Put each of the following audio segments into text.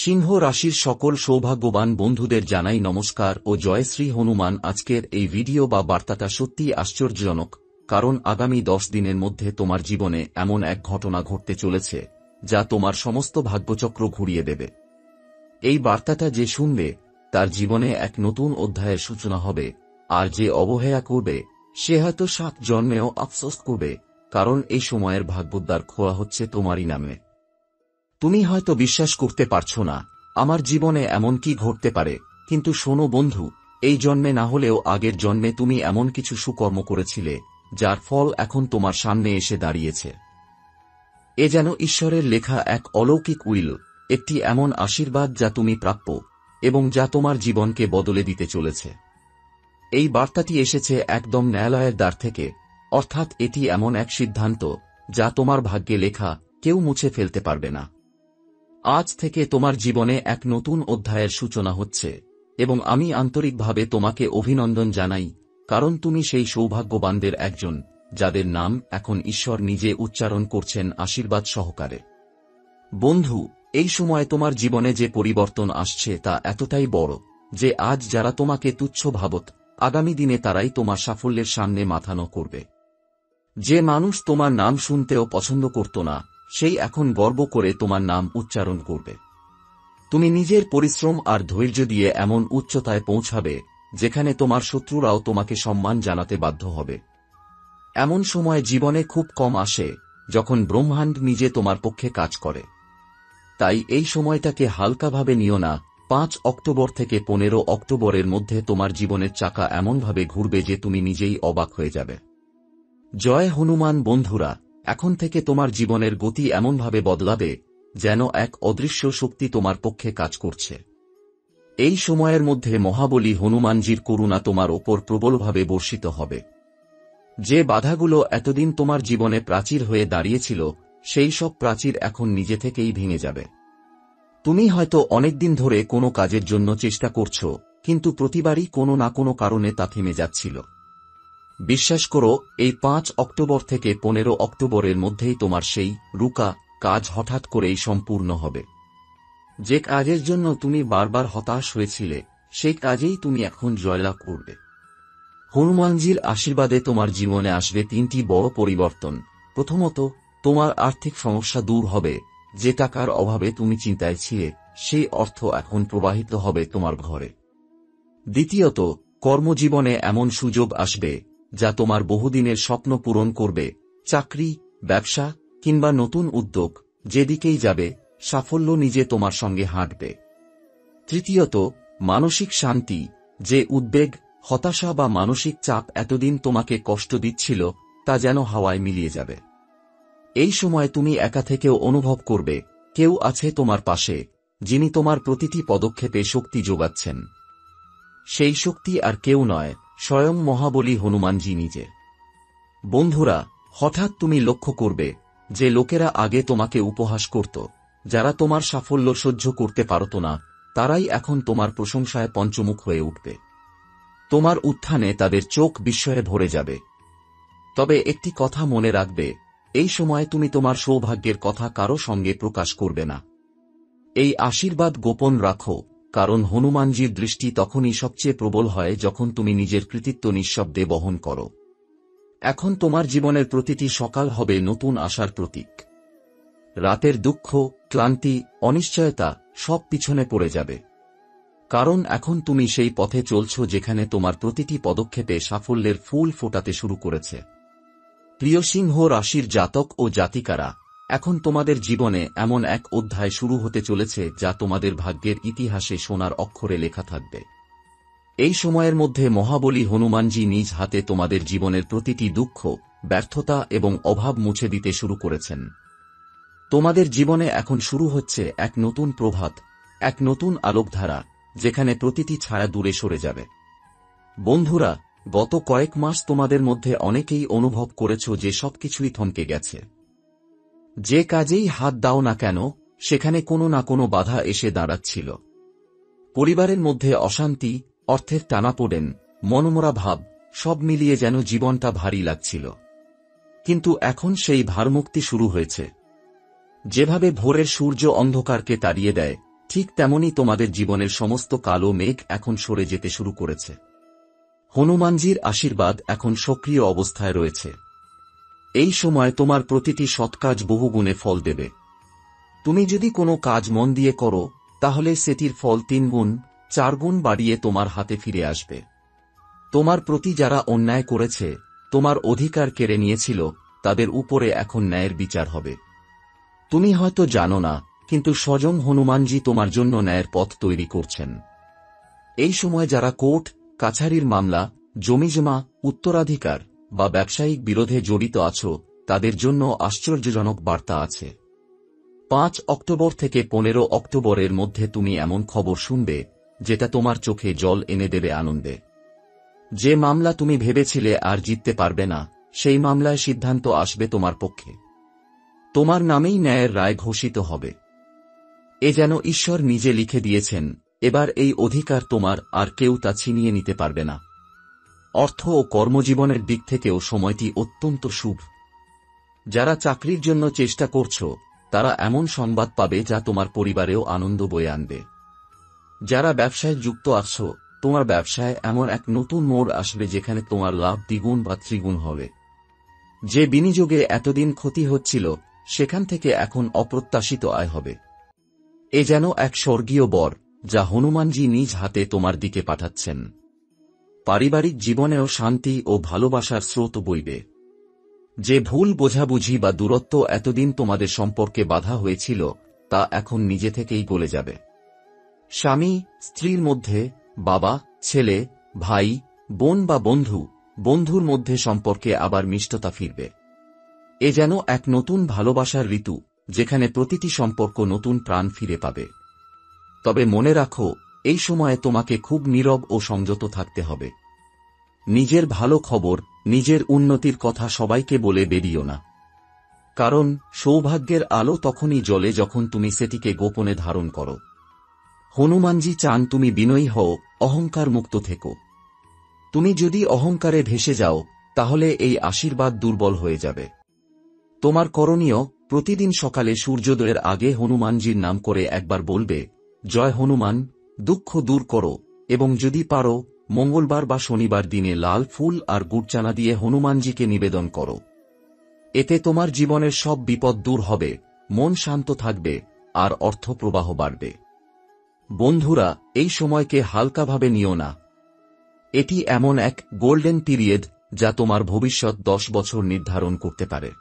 সিংহ রাশির সকল সৌভাগ্যবান বন্ধুদের জানাই নমস্কার ও জয় শ্রী হনুমান। আজকের এই ভিডিও বা বার্তাটা সত্যিই আশ্চর্যজনক, কারণ আগামী 10 দিনের মধ্যে তোমার জীবনে এমন এক ঘটনা ঘটতে চলেছে যা তোমার সমস্ত ভাগ্যচক্র ঘুরিয়ে দেবে। এই বার্তাটা যে শুনবে তার জীবনে এক নতুন অধ্যায়ের সূচনা হবে, আর যে অবহেলা করবে সে হয়তো 7 জন্মেও আফসোস করবে, কারণ এই সময়ের ভাগ্যোদ্ধার খোলা হচ্ছে তোমারই নামে। তুমি হয়তো বিশ্বাস করতে পারছো না, আমার জীবনে এমন কি ঘটতে পারে, কিন্তু শোনো বন্ধু, এই জন্মে না হলেও আগের জন্মে তুমি এমন কিছু সুকর্ম করেছিলে যার ফল এখন তোমার সামনে এসে দাঁড়িয়েছে। এ যেন ঈশ্বরের লেখা এক অলৌকিক উইল, একটি এমন আশীর্বাদ যা তুমি প্রাপ্য এবং যা তোমার জীবনকে বদলে দিতে চলেছে। এই বার্তাটি এসেছে একদম ন্যায়ালয়ের দ্বার থেকে, অর্থাৎ এটি এমন এক সিদ্ধান্ত যা তোমার ভাগ্যে লেখা, কেউ মুছে ফেলতে পারবে না। আজ থেকে তোমার জীবনে এক নতুন অধ্যায়ের সূচনা হচ্ছে, এবং আমি আন্তরিকভাবে তোমাকে অভিনন্দন জানাই, কারণ তুমি সেই সৌভাগ্যবানদের একজন যাদের নাম এখন ঈশ্বর নিজে উচ্চারণ করছেন আশীর্বাদ সহকারে। বন্ধু, এই সময় তোমার জীবনে যে পরিবর্তন আসছে তা এতটাই বড় যে আজ যারা তোমাকে তুচ্ছ ভাবত, আগামী দিনে তারাই তোমার সাফল্যের সামনে মাথা নত করবে। যে মানুষ তোমার নাম শুনতেও পছন্দ করত না, সেই এখন গর্ব করে তোমার নাম উচ্চারণ করবে। তুমি নিজের পরিশ্রম আর ধৈর্য দিয়ে এমন উচ্চতায় পৌঁছাবে যেখানে তোমার শত্রুরাও তোমাকে সম্মান জানাতে বাধ্য হবে। এমন সময় জীবনে খুব কম আসে যখন ব্রহ্মাণ্ড নিজে তোমার পক্ষে কাজ করে। তাই এই সময়টাকে হালকাভাবে নিও না। 5 অক্টোবর থেকে 15 অক্টোবরের মধ্যে তোমার জীবনের চাকা এমনভাবে ঘুরবে যে তুমি নিজেই অবাক হয়ে যাবে। জয় হনুমান বন্ধুরা, এখন থেকে তোমার জীবনের গতি এমনভাবে বদলাবে যেন এক অদৃশ্য শক্তি তোমার পক্ষে কাজ করছে। এই সময়ের মধ্যে মহাবলী হনুমানজির করুণা তোমার ওপর প্রবলভাবে বর্ষিত হবে। যে বাধাগুলো এতদিন তোমার জীবনে প্রাচীর হয়ে দাঁড়িয়েছিল, সেই সব প্রাচীর এখন নিজে থেকেই ভেঙে যাবে। তুমি হয়তো অনেকদিন ধরে কোনো কাজের জন্য চেষ্টা করছো, কিন্তু প্রতিবারই কোনো না কোনো কারণে তা থেমে যাচ্ছিল। বিশ্বাস করো, এই 5 অক্টোবর থেকে 15 অক্টোবরের মধ্যেই তোমার সেই রুকা কাজ হঠাৎ করেই সম্পূর্ণ হবে। যে কাজের জন্য তুমি বারবার হতাশ হয়েছিলে, সেই কাজেই তুমি এখন জয়লাভ করবে। হনুমানজির আশীর্বাদে তোমার জীবনে আসবে 3টি বড় পরিবর্তন। প্রথমত, তোমার আর্থিক সমস্যা দূর হবে। যে টাকার অভাবে তুমি চিন্তায় ছিলে, সেই অর্থ এখন প্রবাহিত হবে তোমার ঘরে। দ্বিতীয়ত, কর্মজীবনে এমন সুযোগ আসবে যা তোমার বহুদিনের স্বপ্ন পূরণ করবে। চাকরি, ব্যবসা কিংবা নতুন উদ্যোগ, যেদিকেই যাবে সাফল্য নিজে তোমার সঙ্গে হাঁটবে। তৃতীয়ত, মানসিক শান্তি। যে উদ্বেগ, হতাশা বা মানসিক চাপ এতদিন তোমাকে কষ্ট দিচ্ছিল, তা যেন হাওয়ায় মিলিয়ে যাবে। এই সময় তুমি একা থেকেও অনুভব করবে কেউ আছে তোমার পাশে, যিনি তোমার প্রতিটি পদক্ষেপে শক্তি যোগাচ্ছেন। সেই শক্তি আর কেউ নয়, স্বয়ং মহাবলী হনুমানজি নিজে। বন্ধুরা, হঠাৎ তুমি লক্ষ্য করবে যে লোকেরা আগে তোমাকে উপহাস করত, যারা তোমার সাফল্য সহ্য করতে পারত না, তারাই এখন তোমার প্রশংসায় পঞ্চমুখ হয়ে উঠবে। তোমার উত্থানে তাদের চোখ বিস্ময়ে ভরে যাবে। তবে একটি কথা মনে রাখবে, এই সময় তুমি তোমার সৌভাগ্যের কথা কারো সঙ্গে প্রকাশ করবে না। এই আশীর্বাদ গোপন রাখো, কারণ হনুমানজির দৃষ্টি তখনই সবচেয়ে প্রবল হয় যখন তুমি নিজের কৃতিত্ব নিঃশব্দে বহন করো। এখন তোমার জীবনের প্রতিটি সকাল হবে নতুন আশার প্রতীক। রাতের দুঃখ, ক্লান্তি, অনিশ্চয়তা সব পিছনে পড়ে যাবে, কারণ এখন তুমি সেই পথে চলছো যেখানে তোমার প্রতিটি পদক্ষেপে সাফল্যের ফুল ফোটাতে শুরু করেছে। প্রিয় সিংহ রাশির জাতক ও জাতিকারা, এখন তোমাদের জীবনে এমন এক অধ্যায় শুরু হতে চলেছে যা তোমাদের ভাগ্যের ইতিহাসে সোনার অক্ষরে লেখা থাকবে। এই সময়ের মধ্যে মহাবলী হনুমানজি নিজ হাতে তোমাদের জীবনের প্রতিটি দুঃখ, ব্যর্থতা এবং অভাব মুছে দিতে শুরু করেছেন। তোমাদের জীবনে এখন শুরু হচ্ছে এক নতুন প্রভাত, এক নতুন আলোকধারা, যেখানে প্রতিটি ছায়া দূরে সরে যাবে। বন্ধুরা, গত কয়েক মাস তোমাদের মধ্যে অনেকেই অনুভব করেছ যে সবকিছুই থমকে গেছে। যে কাজেই হাত দাও না কেন, সেখানে কোনো না কোনো বাধা এসে দাঁড়াচ্ছিল। পরিবারের মধ্যে অশান্তি, অর্থের টানাপোড়েন, মনমরা ভাব, সব মিলিয়ে যেন জীবনটা ভারী লাগছিল। কিন্তু এখন সেই ভারমুক্তি শুরু হয়েছে। যেভাবে ভোরের সূর্য অন্ধকারকে তাড়িয়ে দেয়, ঠিক তেমনি তোমাদের জীবনের সমস্ত কালো মেঘ এখন সরে যেতে শুরু করেছে। হনুমানজির আশীর্বাদ এখন সক্রিয় অবস্থায় রয়েছে। এই সময় তোমার প্রতিটি সৎকাজ বহুগুণে ফল দেবে। তুমি যদি কোনো কাজ মন দিয়ে করো, তাহলে সেটির ফল 3 গুণ 4 গুণ বাড়িয়ে তোমার হাতে ফিরে আসবে। তোমার প্রতি যারা অন্যায় করেছে, তোমার অধিকার কেড়ে নিয়েছিল, তাদের উপরে এখন ন্যায়ের বিচার হবে। তুমি হয়তো জানো না, কিন্তু স্বয়ং হনুমানজি তোমার জন্য ন্যায়ের পথ তৈরি করছেন। এই সময় যারা কোর্ট কাছারির মামলা, জমিজমা, উত্তরাধিকার বা ব্যবসায়িক বিরোধে জড়িত আছো, তাদের জন্য আশ্চর্যজনক বার্তা আছে। 5 অক্টোবর থেকে 15 অক্টোবরের মধ্যে তুমি এমন খবর শুনবে, যেটা তোমার চোখে জল এনে দেবে আনন্দে। যে মামলা তুমি ভেবেছিলে আর জিততে পারবে না, সেই মামলায় সিদ্ধান্ত আসবে তোমার পক্ষে। তোমার নামেই ন্যায়ের রায় ঘোষিত হবে। এ যেন ঈশ্বর নিজে লিখে দিয়েছেন, এবার এই অধিকার তোমার, আর কেউ তা ছিনিয়ে নিতে পারবে না। অর্থ ও কর্মজীবনের দিক থেকেও সময়টি অত্যন্ত শুভ। যারা চাকরির জন্য চেষ্টা করছো, তারা এমন সংবাদ পাবে যা তোমার পরিবারেও আনন্দ বয়ে আনবে। যারা ব্যবসায় যুক্ত আছো, তোমার ব্যবসায় এমন এক নতুন মোড় আসবে যেখানে তোমার লাভ দ্বিগুণ বা ত্রিগুণ হবে। যে বিনিয়োগে এতদিন ক্ষতি হচ্ছিল, সেখান থেকে এখন অপ্রত্যাশিত আয় হবে। এ যেন এক স্বর্গীয় বর, যা হনুমানজি নিজ হাতে তোমার দিকে পাঠাচ্ছেন। পারিবারিক জীবনেও শান্তি ও ভালোবাসার স্রোত বইবে। যে ভুল বোঝাবুঝি বা দূরত্ব এতদিন তোমাদের সম্পর্কে বাধা হয়েছিল, তা এখন নিজে থেকেই গলে যাবে। স্বামী স্ত্রীর মধ্যে, বাবা ছেলে, ভাই বোন বা বন্ধুর মধ্যে সম্পর্কে আবার মিষ্টতা ফিরবে। এ যেন এক নতুন ভালোবাসার ঋতু, যেখানে প্রতিটি সম্পর্ক নতুন প্রাণ ফিরে পাবে। তবে মনে রাখো, এই সময়ে তোমাকে খুব নীরব ও সংযত থাকতে হবে। নিজের ভালো খবর, নিজের উন্নতির কথা সবাইকে বলে বেরিও না। কারণ সৌভাগ্যের আলো তখনই জ্বলে যখন তুমি সেটিকে গোপনে ধারণ করো। হনুমানজি চান তুমি বিনয়ী হও, অহংকার মুক্ত থেকো। তুমি যদি অহংকারে ভেসে যাও, তাহলে এই আশীর্বাদ দুর্বল হয়ে যাবে। তোমার করণীয়, প্রতিদিন সকালে সূর্যোদয়ের আগে হনুমানজির নাম করে একবার বলবে, জয় হনুমান, দুঃখ দূর করো, এবং যদি পারো, মঙ্গলবার বা শনিবার দিনে লাল ফুল আর গুড়চানা দিয়ে হনুমানজিকে নিবেদন করো। এতে তোমার জীবনের সব বিপদ দূর হবে, মন শান্ত থাকবে, আর অর্থ প্রবাহ বাড়বে। বন্ধুরা, এই সময়কে হালকাভাবে নিও না। এটি এমন এক গোল্ডেন পিরিয়ড, যা তোমার ভবিষ্যৎ 10 বছর নির্ধারণ করতে পারে।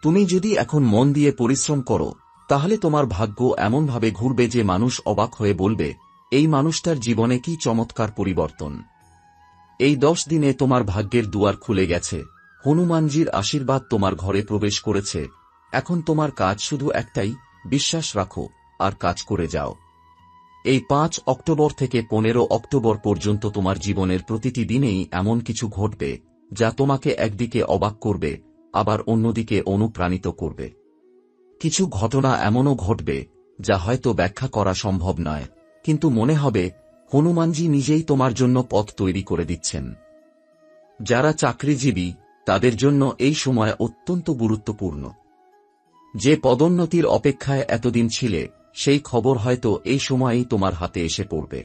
তুমি যদি এখন মন দিয়ে পরিশ্রম করো, তাহলে তোমার ভাগ্য এমনভাবে ঘুরবে যে মানুষ অবাক হয়ে বলবে, এই মানুষটার জীবনে কি চমৎকার পরিবর্তন। এই 10 দিনে তোমার ভাগ্যের দুয়ার খুলে গেছে, হনুমানজির আশীর্বাদ তোমার ঘরে প্রবেশ করেছে। এখন তোমার কাজ শুধু একটাই, বিশ্বাস রাখো আর কাজ করে যাও। এই 5 অক্টোবর থেকে 15 অক্টোবর পর্যন্ত তোমার জীবনের প্রতিটি দিনেই এমন কিছু ঘটবে, যা তোমাকে একদিকে অবাক করবে, আবার অন্যদিকে অনুপ্রাণিত করবে। কিছু ঘটনা এমনও ঘটবে, যা হয়তো ব্যাখ্যা করা সম্ভব নয়, কিন্তু মনে হবে হনুমানজি নিজেই তোমার জন্য পথ তৈরি করে দিচ্ছেন। যারা চাকরিজীবী, তাদের জন্য এই সময় অত্যন্ত গুরুত্বপূর্ণ। যে পদোন্নতির অপেক্ষায় এতদিন ছিলে, সেই খবর হয়তো এই সময়েই তোমার হাতে এসে পড়বে।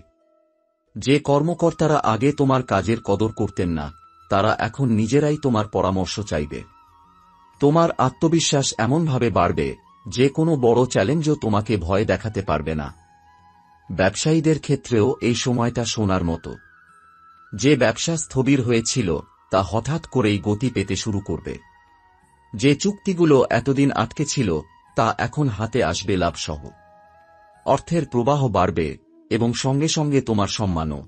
যে কর্মকর্তারা আগে তোমার কাজের কদর করতেন না, তারা এখন নিজেরাই তোমার পরামর্শ চাইবে। তোমার আত্মবিশ্বাস এমনভাবে বাড়বে, যে কোনো বড় চ্যালেঞ্জও তোমাকে ভয় দেখাতে পারবে না। ব্যবসায়ীদের ক্ষেত্রেও এই সময়টা সোনার মতো। যে ব্যবসা স্থবির হয়েছিল, তা হঠাৎ করেই গতি পেতে শুরু করবে। যে চুক্তিগুলো এতদিন আটকে ছিল, তা এখন হাতে আসবে লাভসহ। অর্থের প্রবাহ বাড়বে, এবং সঙ্গে সঙ্গে তোমার সম্মানও।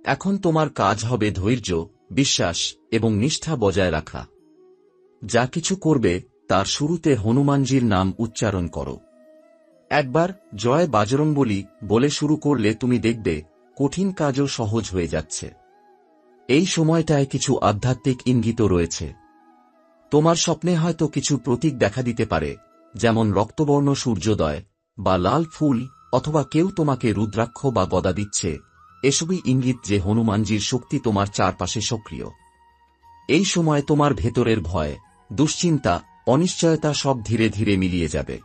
এখন তোমার কাজ হবে ধৈর্য, বিশ্বাস এবং নিষ্ঠা বজায় রাখা। যা কিছু করবে, তার শুরুতে হনুমানজির নাম উচ্চারণ করো। একবার জয় বাজরংবলী বলে শুরু করলে তুমি দেখবে কঠিন কাজও সহজ হয়ে যাচ্ছে। এই সময়টায় কিছু আধ্যাত্মিক ইঙ্গিতও রয়েছে। তোমার স্বপ্নে হয়তো কিছু প্রতীক দেখা দিতে পারে, যেমন রক্তবর্ণ সূর্যোদয় বা লাল ফুল, অথবা কেউ তোমাকে রুদ্রাক্ষ বা গদা দিচ্ছে। এসবই ইঙ্গিত যে হনুমানজির শক্তি তোমার চারপাশে সক্রিয়। এই সময় তোমার ভেতরের ভয়, দুশ্চিন্তা, অনিশ্চয়তা সব ধীরে ধীরে মিলিয়ে যাবে।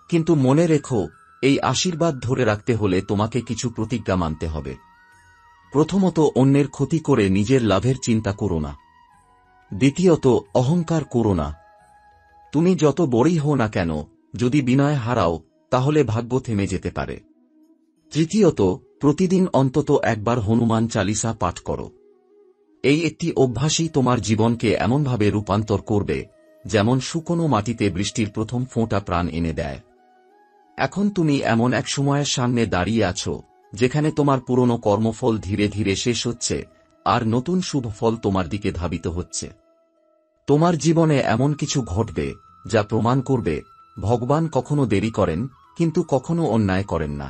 কিন্তু মনে রেখো, এই আশীর্বাদ ধরে রাখতে হলে তোমাকে কিছু প্রতিজ্ঞা মানতে হবে। প্রথমত, অন্যের ক্ষতি করে নিজের লাভের চিন্তা করো না। দ্বিতীয়ত, অহংকার করো না। তুমি যত বড়ই হও না কেন, যদি বিনয় হারাও তাহলে ভাগ্য থেমে যেতে পারে। তৃতীয়ত, প্রতিদিন অন্তত একবার হনুমান চালিসা পাঠ করো। এই একটি অভ্যাসই তোমার জীবনকে এমনভাবে রূপান্তর করবে যেমন শুকনো মাটিতে বৃষ্টির প্রথম ফোঁটা প্রাণ এনে দেয়। এখন তুমি এমন এক সময়ের সামনে দাঁড়িয়ে আছো যেখানে তোমার পুরনো কর্মফল ধীরে ধীরে শেষ হচ্ছে আর নতুন শুভ ফল তোমার দিকে ধাবিত হচ্ছে। তোমার জীবনে এমন কিছু ঘটবে যা প্রমাণ করবে ভগবান কখনো দেরি করেন কিন্তু কখনো অন্যায় করেন না।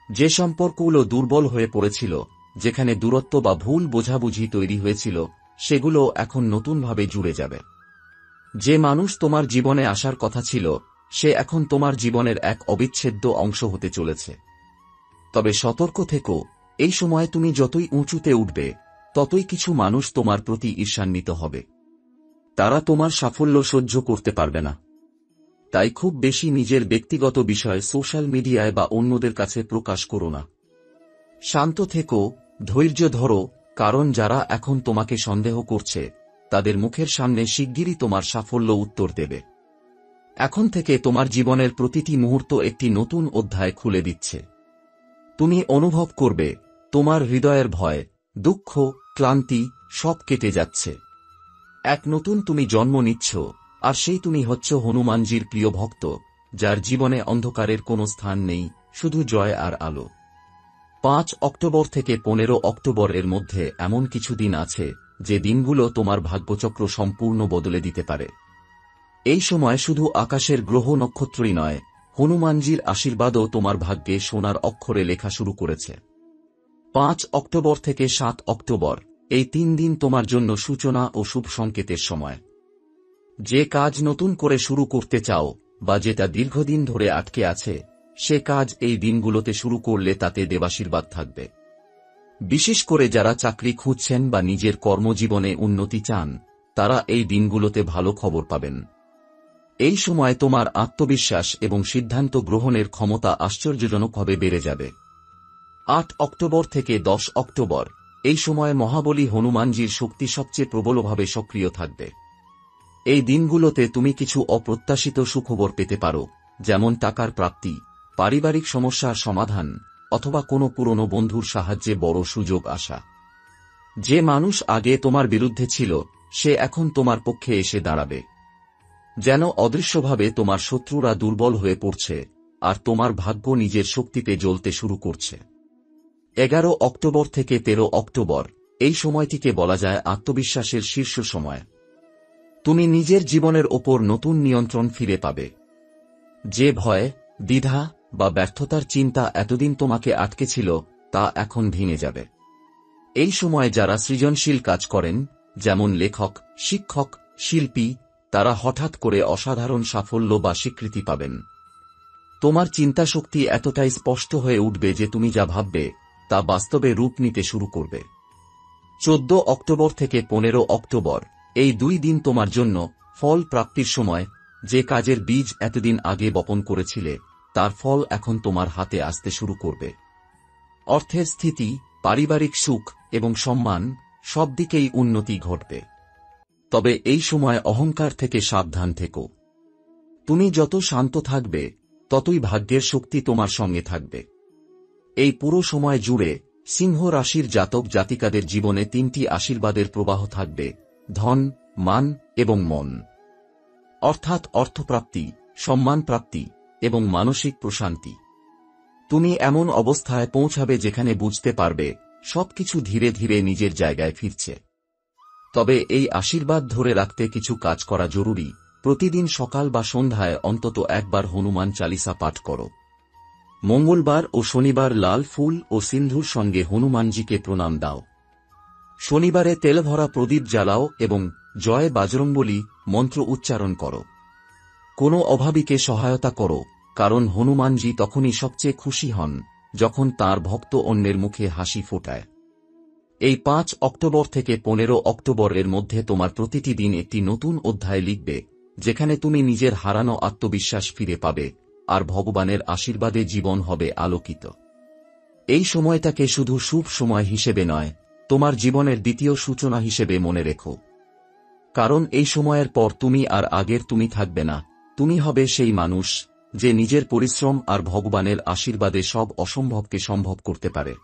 যে সম্পর্কগুলো দুর্বল হয়ে পড়েছিল, যেখানে দূরত্ব বা ভুল বোঝাবুঝি তৈরি হয়েছিল, সেগুলো এখন নতুনভাবে জুড়ে যাবে। যে মানুষ তোমার জীবনে আসার কথা ছিল, সে এখন তোমার জীবনের এক অবিচ্ছেদ্য অংশ হতে চলেছে। তবে সতর্ক থেকো, এই সময় তুমি যতই উঁচুতে উঠবে ততই কিছু মানুষ তোমার প্রতি ঈর্ষান্বিত হবে। তারা তোমার সাফল্য সহ্য করতে পারবে না। তাই খুব বেশি নিজের ব্যক্তিগত বিষয় সোশ্যাল মিডিয়ায় বা অন্যদের কাছে প্রকাশ করো না। শান্ত থেকো, ধৈর্য ধরো, কারণ যারা এখন তোমাকে সন্দেহ করছে তাদের মুখের সামনে শিগগিরই তোমার সাফল্য উত্তর দেবে। এখন থেকে তোমার জীবনের প্রতিটি মুহূর্ত একটি নতুন অধ্যায় খুলে দিচ্ছে। তুমি অনুভব করবে তোমার হৃদয়ের ভয়, দুঃখ, ক্লান্তি সব কেটে যাচ্ছে। এক নতুন তুমি জন্ম নিচ্ছ, আর সেই তুমি হচ্ছ হনুমানজির প্রিয় ভক্ত, যার জীবনে অন্ধকারের কোনো স্থান নেই, শুধু জয় আর আলো। 5 অক্টোবর থেকে 15 অক্টোবর এর মধ্যে এমন কিছু দিন আছে যে দিনগুলো তোমার ভাগ্যচক্র সম্পূর্ণ বদলে দিতে পারে। এই সময় শুধু আকাশের গ্রহ নক্ষত্রই নয়, হনুমানজির আশীর্বাদও তোমার ভাগ্যে সোনার অক্ষরে লেখা শুরু করেছে। 5 অক্টোবর থেকে 7 অক্টোবর এই 3 দিন তোমার জন্য সূচনা ও শুভ সংকেতের সময়। যে কাজ নতুন করে শুরু করতে চাও বা যেটা দীর্ঘদিন ধরে আটকে আছে, সে কাজ এই দিনগুলোতে শুরু করলে তাতে দেবাশীর্বাদ থাকবে। বিশেষ করে যারা চাকরি খুঁজছেন বা নিজের কর্মজীবনে উন্নতি চান, তারা এই দিনগুলোতে ভালো খবর পাবেন। এই সময় তোমার আত্মবিশ্বাস এবং সিদ্ধান্ত গ্রহণের ক্ষমতা আশ্চর্যজনকভাবে বেড়ে যাবে। 8 অক্টোবর থেকে 10 অক্টোবর এই সময় মহাবলী হনুমানজির শক্তি সবচেয়ে প্রবলভাবে সক্রিয় থাকবে। এই দিনগুলোতে তুমি কিছু অপ্রত্যাশিত সুখবর পেতে পারো, যেমন টাকার প্রাপ্তি, পারিবারিক সমস্যার সমাধান অথবা কোনো পুরনো বন্ধুর সাহায্যে বড় সুযোগ আসা। যে মানুষ আগে তোমার বিরুদ্ধে ছিল, সে এখন তোমার পক্ষে এসে দাঁড়াবে। যেন অদৃশ্যভাবে তোমার শত্রুরা দুর্বল হয়ে পড়ছে আর তোমার ভাগ্য নিজের শক্তিতে জ্বলতে শুরু করছে। 11 অক্টোবর থেকে 13 অক্টোবর এই সময়টিকে বলা যায় আত্মবিশ্বাসের শীর্ষ সময়। তুমি নিজের জীবনের ওপর নতুন নিয়ন্ত্রণ ফিরে পাবে। যে ভয়, দ্বিধা বা ব্যর্থতার চিন্তা এতদিন তোমাকে আটকে ছিল, তা এখন ভেঙে যাবে। এই সময় যারা সৃজনশীল কাজ করেন, যেমন লেখক, শিক্ষক, শিল্পী, তারা হঠাৎ করে অসাধারণ সাফল্য বা স্বীকৃতি পাবেন। তোমার চিন্তাশক্তি এতটাই স্পষ্ট হয়ে উঠবে যে তুমি যা ভাববে তা বাস্তবে রূপ নিতে শুরু করবে। 14 অক্টোবর থেকে 15 অক্টোবর এই 2 দিন তোমার জন্য ফল প্রাপ্তির সময়। যে কাজের বীজ এতদিন আগে বপন করেছিলে, তার ফল এখন তোমার হাতে আসতে শুরু করবে। অর্থের স্থিতি, পারিবারিক সুখ এবং সম্মান সব দিকেই উন্নতি ঘটবে। তবে এই সময় অহংকার থেকে সাবধান থেকো। তুমি যত শান্ত থাকবে, ততই ভাগ্যের শক্তি তোমার সঙ্গে থাকবে। এই পুরো সময় জুড়ে সিংহ রাশির জাতক জাতিকাদের জীবনে 3টি আশীর্বাদের প্রবাহ থাকবে: ধন, মান এবং মন। অর্থাৎ অর্থপ্রাপ্তি, সম্মান প্রাপ্তি এবং মানসিক প্রশান্তি। তুমি এমন অবস্থায় পৌঁছাবে যেখানে বুঝতে পারবে সবকিছু ধীরে ধীরে নিজের জায়গায় ফিরছে। তবে এই আশীর্বাদ ধরে রাখতে কিছু কাজ করা জরুরি। প্রতিদিন সকাল বা সন্ধ্যায় অন্তত একবার হনুমান চালিসা পাঠ করো। মঙ্গলবার ও শনিবার লাল ফুল ও সিন্ধুর সঙ্গে হনুমানজিকে প্রণাম দাও। শনিবারে তেল ভরা প্রদীপ জ্বালাও এবং জয় বাজরংবলী মন্ত্র উচ্চারণ করো। কোনো অভাবীকে সহায়তা করো, কারণ হনুমানজি তখনই সবচেয়ে খুশি হন যখন তার ভক্ত অন্যের মুখে হাসি ফোটায়। এই 5 অক্টোবর থেকে 15 অক্টোবর এর মধ্যে তোমার প্রতিটি দিন একটি নতুন অধ্যায় লিখবে, যেখানে তুমি নিজের হারানো আত্মবিশ্বাস ফিরে পাবে, আর ভগবানের আশীর্বাদে জীবন হবে আলোকিত। এই সময়টাকে শুধু শুভ সময় হিসেবে নয়, তোমার জীবনের দ্বিতীয় সূচনা হিসেবে মনে রেখো। কারণ এই সময়ের পর তুমি আর আগের তুমি থাকবে না, তুমি হবে সেই মানুষ যে নিজের পরিশ্রম আর ভগবানের আশীর্বাদে সব অসম্ভবকে সম্ভব করতে পারে।